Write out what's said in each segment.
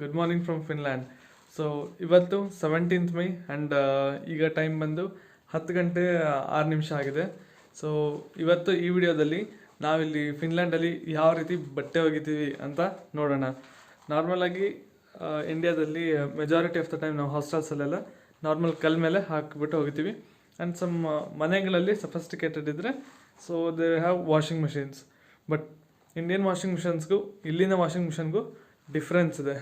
Good morning from Finland. So ಇವತ್ತು 17th my and ಈಗ time ಬಂದು 10 ಗಂಟೆ 6 ನಿಮಿಷ ಆಗಿದೆ. ಸೊ ಇವತ್ತು ಈ ವಿಡಿಯೋದಲ್ಲಿ ನಾವಿಲ್ಲಿ ಫಿನ್ಲ್ಯಾಂಡಲ್ಲಿ ಯಾವ ರೀತಿ ಬಟ್ಟೆ ಒಗಿತೀವಿ ಅಂತ ನೋಡೋಣ. ನಾರ್ಮಲಾಗಿ ಇಂಡಿಯಾದಲ್ಲಿ ಮೆಜಾರಿಟಿ ಆಫ್ ದ ಟೈಮ್ ನಾವು ಹಾಸ್ಟೆಲ್ಸಲ್ಲೆಲ್ಲ ನಾರ್ಮಲ್ ಕಲ್ ಮೇಲೆ ಹಾಕಿಬಿಟ್ಟು ಹೋಗ್ತೀವಿ. ಆ್ಯಂಡ್ ಸಮ್ ಮನೆಗಳಲ್ಲಿ ಸಫಿಸ್ಟಿಕೇಟೆಡ್ ಇದ್ದರೆ so they have washing machines. But Indian washing ಮಿಷನ್ಸ್ಗೂ ಇಲ್ಲಿನ ವಾಷಿಂಗ್ ಮಿಷನ್ಗೂ ಡಿಫ್ರೆನ್ಸ್ ಇದೆ.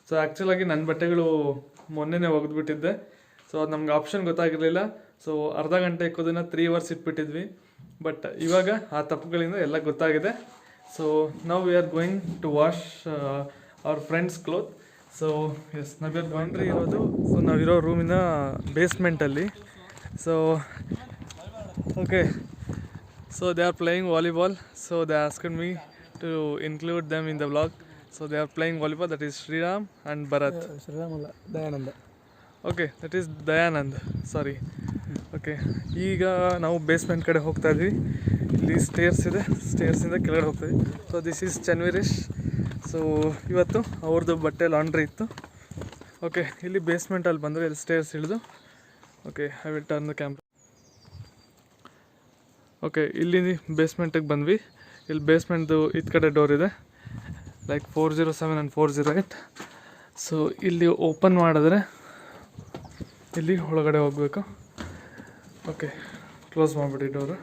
ಸೊ ಆ್ಯಕ್ಚುಲಾಗಿ ನನ್ನ ಬಟ್ಟೆಗಳು ಮೊನ್ನೆನೇ ಒಗೆದ್ಬಿಟ್ಟಿದ್ದೆ. ಸೊ ಅದು ನಮ್ಗೆ ಆಪ್ಷನ್ ಗೊತ್ತಾಗಿರಲಿಲ್ಲ. ಸೊ ಅರ್ಧ ಗಂಟೆ ಇಕ್ಕೋದನ್ನು 3 hours ಇಟ್ಬಿಟ್ಟಿದ್ವಿ. ಬಟ್ ಇವಾಗ ಆ ತಪ್ಪುಗಳಿಂದ ಎಲ್ಲ ಗೊತ್ತಾಗಿದೆ. ಸೊ ನಾವು we are going to wash our friends cloth. So yes, ನಾವು ಲಾಂಡ್ರಿ ಇರೋದು ಸೊ ನಾವಿರೋ ರೂಮಿನ ಬೇಸ್ಮೆಂಟಲ್ಲಿ. So okay, so they are playing volleyball. So they asked me to include them in the vlog. So they are playing volleyball. That is Sriram and Bharat. Sriram ಅಲ್ಲ, Dayananda. Okay, that is Dayanand. Sorry. Okay, ಈಗ ನಾವು basement ಕಡೆ ಹೋಗ್ತಾ ಇದ್ವಿ. ಇಲ್ಲಿ stairs ಇದೆ, ಸ್ಟೇರ್ಸಿಂದ ಕೆಳಗಡೆ ಹೋಗ್ತಾಯಿದ್ವಿ. So this is Chanveeresh. So ಇವತ್ತು ಅವ್ರದ್ದು ಬಟ್ಟೆ ಲಾಂಡ್ರಿ ಇತ್ತು. ಓಕೆ, ಇಲ್ಲಿ ಬೇಸ್ಮೆಂಟಲ್ಲಿ ಬಂದರೆ ಇಲ್ಲಿ ಸ್ಟೇರ್ಸ್ ಇಳಿದು. Okay, I will turn the camera. Okay, ಇಲ್ಲಿ ಬೇಸ್ಮೆಂಟಿಗೆ ಬಂದ್ವಿ. ಇಲ್ಲಿ ಬೇಸ್ಮೆಂಟ್ದು ಇದು ಕಡೆ ಡೋರ್ ಇದೆ, ಲೈಕ್ 407 ಆ್ಯಂಡ್ 408. ಸೊ ಇಲ್ಲಿ ಓಪನ್ ಮಾಡಿದ್ರೆ ಇಲ್ಲಿ ಒಳಗಡೆ ಹೋಗಬೇಕು. ಓಕೆ, ಕ್ಲೋಸ್ ಮಾಡಿಬಿಡಿ ಡೋರು.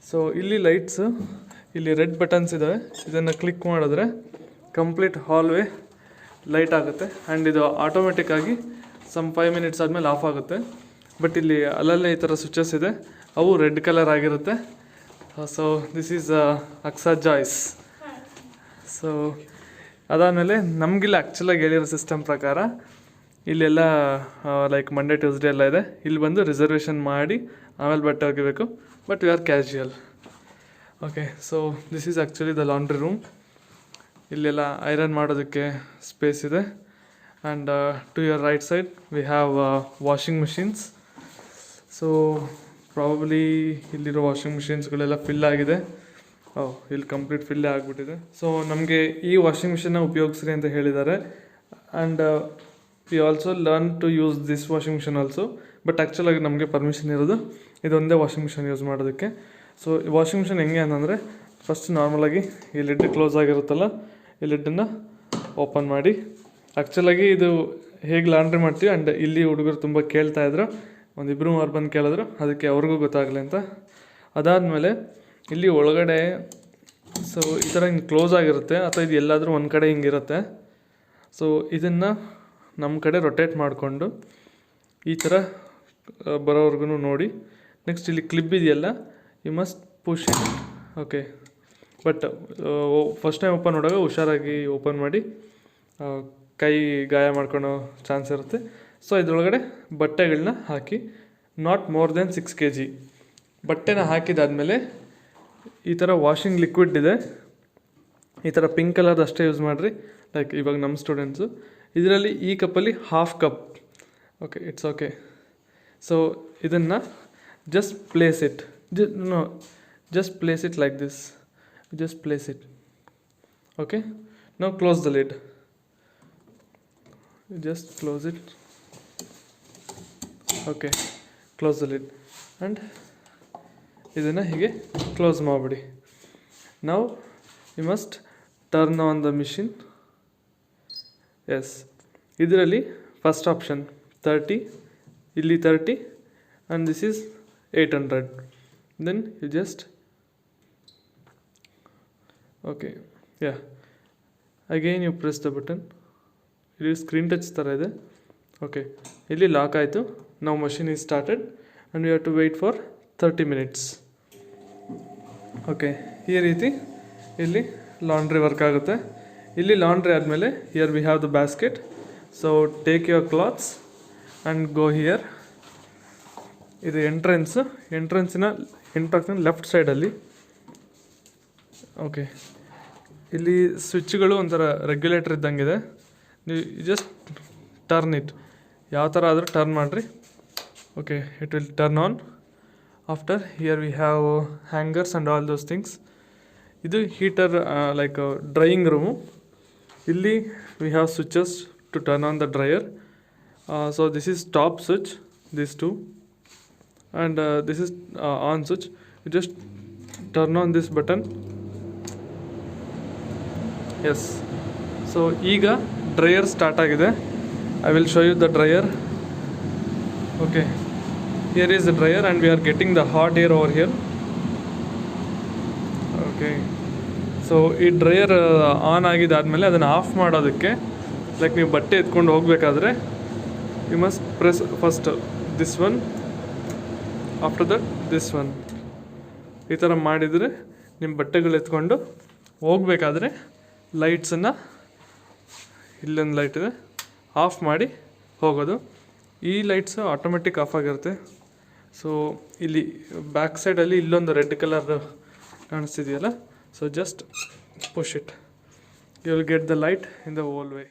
ಸೊ ಇಲ್ಲಿ ಲೈಟ್ಸು, ಇಲ್ಲಿ ರೆಡ್ ಬಟನ್ಸ್ ಇದ್ದಾವೆ. ಇದನ್ನು ಕ್ಲಿಕ್ ಮಾಡಿದ್ರೆ ಕಂಪ್ಲೀಟ್ ಹಾಲ್ವೇ ಲೈಟ್ ಆಗುತ್ತೆ. ಆ್ಯಂಡ್ ಇದು ಆಟೋಮೆಟಿಕ್ಕಾಗಿ ಸಮ್ 5 minutes ಆದಮೇಲೆ ಆಫ್ ಆಗುತ್ತೆ. ಬಟ್ ಇಲ್ಲಿ ಅಲ್ಲಲ್ಲೇ ಈ ಥರ ಸ್ವಿಚಸ್ ಇದೆ, ಅವು ರೆಡ್ ಕಲರ್ ಆಗಿರುತ್ತೆ. So this is ಅಕ್ಸಾ joys. So ಅದಾದಮೇಲೆ ನಮಗಿಲ್ಲ ಆ್ಯಕ್ಚುಲಾಗಿ ಹೇಳಿರೋ ಸಿಸ್ಟಮ್ ಪ್ರಕಾರ ಇಲ್ಲೆಲ್ಲ ಲೈಕ್ ಮಂಡೇ ಟ್ಯೂಸ್ಡೇ ಎಲ್ಲ ಇದೆ. ಇಲ್ಲಿ ಬಂದು ರಿಸರ್ವೇಷನ್ ಮಾಡಿ ಆಮೇಲೆ ಬಟ್ಟೆ ಒಗಿಬೇಕು. But we are casual. Okay, so this is actually the laundry room. ಇಲ್ಲೆಲ್ಲ ಐರನ್ ಮಾಡೋದಕ್ಕೆ ಸ್ಪೇಸ್ ಇದೆ. And to your right side we have washing machines. So probably ಇಲ್ಲಿರೋ ವಾಷಿಂಗ್ ಮಿಷಿನ್ಸ್ಗಳೆಲ್ಲ ಫಿಲ್ ಆಗಿದೆ. ಇಲ್ಲಿ ಕಂಪ್ಲೀಟ್ ಫಿಲ್ಲೇ ಆಗಿಬಿಟ್ಟಿದೆ. ಸೊ ನಮಗೆ ಈ ವಾಷಿಂಗ್ ಮಿಷಿನ್ನ ಉಪಯೋಗಿಸ್ರಿ ಅಂತ ಹೇಳಿದ್ದಾರೆ. And we also learn to use this washing machine also. But ಆ್ಯಕ್ಚುಲಾಗಿ ನಮಗೆ ಪರ್ಮಿಷನ್ ಇರೋದು ಇದೊಂದೇ ವಾಷಿಂಗ್ ಮಿಷಿನ್ ಯೂಸ್ ಮಾಡೋದಕ್ಕೆ. ಸೊ ಈ ವಾಷಿಂಗ್ ಮಿಷಿನ್ ಹೆಂಗೆ ಅಂತಂದರೆ, ಫಸ್ಟ್ ನಾರ್ಮಲಾಗಿ ಈ ಲಿಡ್ ಕ್ಲೋಸ್ ಆಗಿರುತ್ತಲ್ಲ, ಈ ಲಿಡ್ಡನ್ನು ಓಪನ್ ಮಾಡಿ. ಆ್ಯಕ್ಚುಲಾಗಿ ಇದು ಹೇಗೆ ಲಾಂಡ್ರಿ ಮಾಡ್ತೀವಿ. ಆ್ಯಂಡ್ ಇಲ್ಲಿ ಹುಡುಗರು ತುಂಬ ಕೇಳ್ತಾಯಿದ್ರು, 1-2 ಬಂದು ಕೇಳಿದ್ರು, ಅದಕ್ಕೆ ಅವ್ರಿಗೂ ಗೊತ್ತಾಗಲಿ ಅಂತ. ಅದಾದಮೇಲೆ ಇಲ್ಲಿ ಒಳಗಡೆ ಸೊ ಈ ಥರ ಹಿಂಗೆ ಕ್ಲೋಸ್ ಆಗಿರುತ್ತೆ, ಅಥವಾ ಇದು ಎಲ್ಲಾದರೂ ಒಂದು ಕಡೆ ಹಿಂಗಿರುತ್ತೆ. ಸೊ ಇದನ್ನು ನಮ್ಮ ಕಡೆ ರೊಟೇಟ್ ಮಾಡಿಕೊಂಡು ಈ ಥರ ಬರೋವರೆಗೂ ನೋಡಿ. ನೆಕ್ಸ್ಟ್ ಇಲ್ಲಿ ಕ್ಲಿಪ್ ಇದೆಯಲ್ಲ, you must push it. Okay, but first time open ಮಾಡುವಾಗ ಹುಷಾರಾಗಿ ಓಪನ್ ಮಾಡಿ, ಕೈ ಗಾಯ ಮಾಡ್ಕೊಳ್ಳೋ ಚಾನ್ಸ್ ಇರುತ್ತೆ. ಸೊ ಇದರೊಳಗಡೆ ಬಟ್ಟೆಗಳನ್ನ ಹಾಕಿ, ನಾಟ್ ಮೋರ್ ದೆನ್ 6 kg ಬಟ್ಟೆನ ಹಾಕಿದಾದಮೇಲೆ ಈ ಥರ ವಾಷಿಂಗ್ ಲಿಕ್ವಿಡ್ ಇದೆ, ಈ ಥರ ಪಿಂಕ್ ಕಲರ್ದು ಅಷ್ಟೇ ಯೂಸ್ ಮಾಡಿರಿ. ಲೈಕ್ ಇವಾಗ ನಮ್ಮ ಸ್ಟೂಡೆಂಟ್ಸು ಇದರಲ್ಲಿ ಈ ಕಪ್ಪಲ್ಲಿ 1/2 cup. Okay, it's okay. So ಇದನ್ನು just place it, just place it like this, just place it. Okay, now close the lid, just close it. Okay, close the lid and ಇದನ್ನು ಹೀಗೆ close ಮಾಡಿಬಿಡಿ. ನಾವು you must turn on the machine. Yes, ಇದರಲ್ಲಿ first option 30, ಇಲ್ಲಿ 30 and this is 800. Then you just okay, ya, again you press the button. ಇಲ್ಲಿ screen touch ಥರ ಇದೆ. Okay, ಇಲ್ಲಿ ಲಾಕ್ ಆಯಿತು. ನಾವು machine is started and we have to wait for 30 minutes. Okay, ಈ ರೀತಿ ಇಲ್ಲಿ ಲಾಂಡ್ರಿ ವರ್ಕ್ ಆಗುತ್ತೆ. ಇಲ್ಲಿ ಲಾಂಡ್ರಿ ಆದಮೇಲೆ here we have the basket. So take your clothes and go here. ಇದು ಎಂಟ್ರೆನ್ಸಿನ ಲೆಫ್ಟ್ ಸೈಡಲ್ಲಿ. ಓಕೆ, ಇಲ್ಲಿ ಸ್ವಿಚ್ಗಳು ಒಂಥರ ರೆಗ್ಯುಲೇಟರ್ ಇದ್ದಂಗಿದೆ. ನೀವು ಜಸ್ಟ್ ಟರ್ನ್ ಇಟ್, ಯಾವ ಥರ ಆದರೂ ಟರ್ನ್ ಮಾಡಿರಿ. Okay, it will turn on. After here we have hangers and all those things. ಇದು ಹೀಟರ್ ಲೈಕ್ ಡ್ರೈಯಿಂಗ್ ರೂಮು. ಇಲ್ಲಿ we have switches to turn on the dryer. So this is top switch, these two, and this is on switch. You just turn on this button. Yes. So ಈಗ dryer start ಆಗಿದೆ. I will show you the dryer. Okay, here is the dryer and we are getting the hot air over here. Okay, so ಈ dryer on ಆಗಿದ್ದಾದಮೇಲೆ ಅದನ್ನು off ಮಾಡೋದಕ್ಕೆ, like ನೀವು ಬಟ್ಟೆ ಎತ್ಕೊಂಡು ಹೋಗಬೇಕಾದ್ರೆ you must press first this one, after that this one. ಈ ಥರ ಮಾಡಿದರೆ ನಿಮ್ಮ ಬಟ್ಟೆಗಳು ಎತ್ಕೊಂಡು ಹೋಗಬೇಕಾದ್ರೆ ಲೈಟ್ಸನ್ನು, ಇಲ್ಲೊಂದು ಲೈಟ್ ಇದೆ, ಆಫ್ ಮಾಡಿ ಹೋಗೋದು. ಈ ಲೈಟ್ಸ್ ಆಟೋಮೆಟಿಕ್ ಆಫ್ ಆಗಿರುತ್ತೆ. ಸೊ ಇಲ್ಲಿ ಬ್ಯಾಕ್ ಸೈಡಲ್ಲಿ ಇಲ್ಲೊಂದು ರೆಡ್ ಕಲರ್ ಕಾಣಿಸ್ತಿದೆಯಲ್ಲ, so just push it, you will get the light in the whole way.